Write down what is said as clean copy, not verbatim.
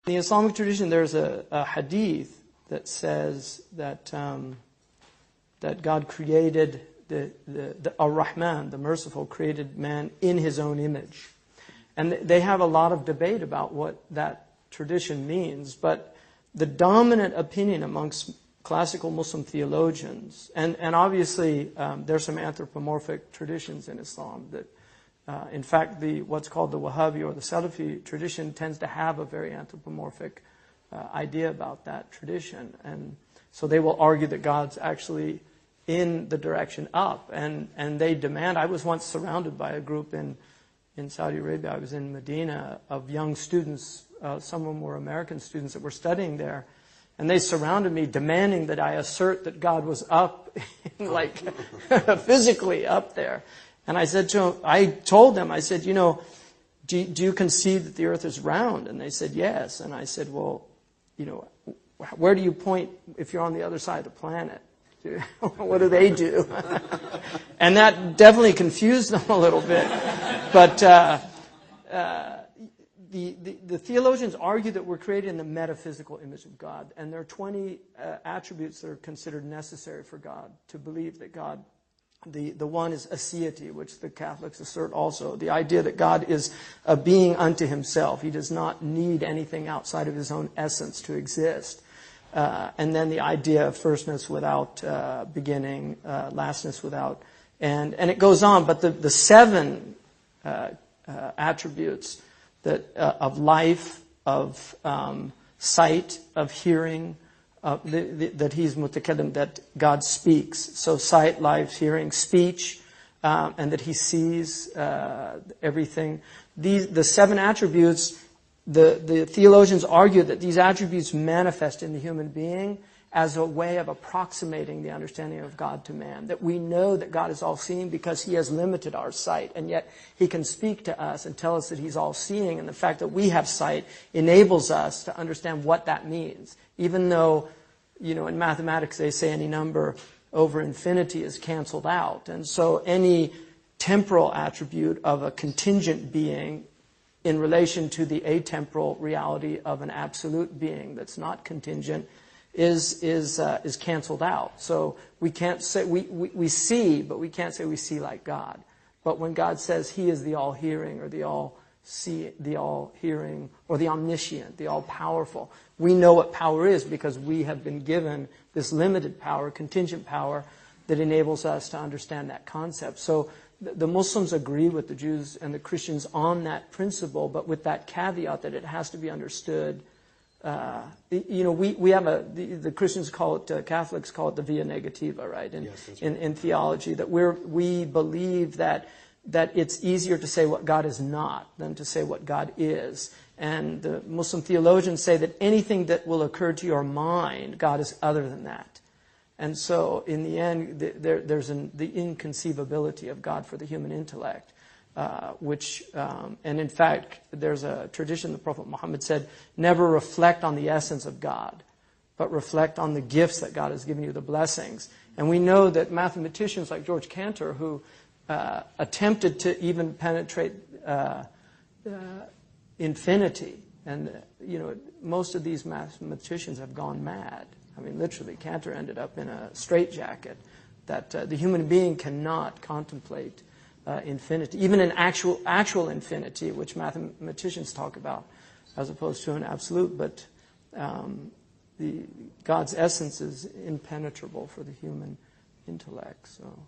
In the Islamic tradition, there's a hadith that says that that God created the Ar-Rahman, the merciful, created man in his own image. And they have a lot of debate about what that tradition means, but the dominant opinion amongst classical Muslim theologians, and obviously there's some anthropomorphic traditions in Islam that, in fact, what's called the Wahhabi or the Salafi tradition tends to have a very anthropomorphic idea about that tradition. And so they will argue that God's actually in the direction up, and they demand. I was once surrounded by a group in Saudi Arabia. I was in Medina, of young students. Some of them were American students that were studying there, and they surrounded me, demanding that I assert that God was up, like physically up there. And I said to them, I told them, I said, do you concede that the earth is round? And they said yes. And I said, well, where do you point if you're on the other side of the planet? What do they do? And that definitely confused them a little bit. But the theologians argue that we're created in the metaphysical image of God. And there are 20 attributes that are considered necessary for God to believe that God, the one is aseity, which the Catholics assert also. The idea that God is a being unto himself. He does not need anything outside of his own essence to exist. And then the idea of firstness without beginning, lastness without, and it goes on. But the 7 attributes that of life, of sight, of hearing, that he's mutakallim, that God speaks. So sight, life, hearing, speech, and that he sees everything. The 7 attributes. The theologians argue that these attributes manifest in the human being as a way of approximating the understanding of God to man. That we know that God is all-seeing because he has limited our sight, and yet he can speak to us and tell us that he's all-seeing, and the fact that we have sight enables us to understand what that means. Even though, in mathematics they say any number over infinity is canceled out. And so any temporal attribute of a contingent being in relation to the atemporal reality of an absolute being that's not contingent is canceled out. So we can't say we see, but we can't say we see like God. But when God says he is the all-hearing or the all-hearing or the omniscient, the all-powerful, we know what power is because we have been given this limited power, contingent power, that enables us to understand that concept. So the Muslims agree with the Jews and the Christians on that principle, but with that caveat that it has to be understood. We have the Christians call it, Catholics call it the via negativa, right? In theology, that we believe that it's easier to say what God is not than to say what God is. And the Muslim theologians say that anything that will occur to your mind, God is other than that. And so, in the end, there's the inconceivability of God for the human intellect, and in fact, there's a tradition, the Prophet Muhammad said, never reflect on the essence of God, but reflect on the gifts that God has given you, the blessings. And we know that mathematicians like George Cantor, who attempted to even penetrate infinity, and most of these mathematicians have gone mad. I mean, literally, Cantor ended up in a straitjacket, that the human being cannot contemplate infinity, even an actual infinity, which mathematicians talk about, as opposed to an absolute. But God's essence is impenetrable for the human intellect. So.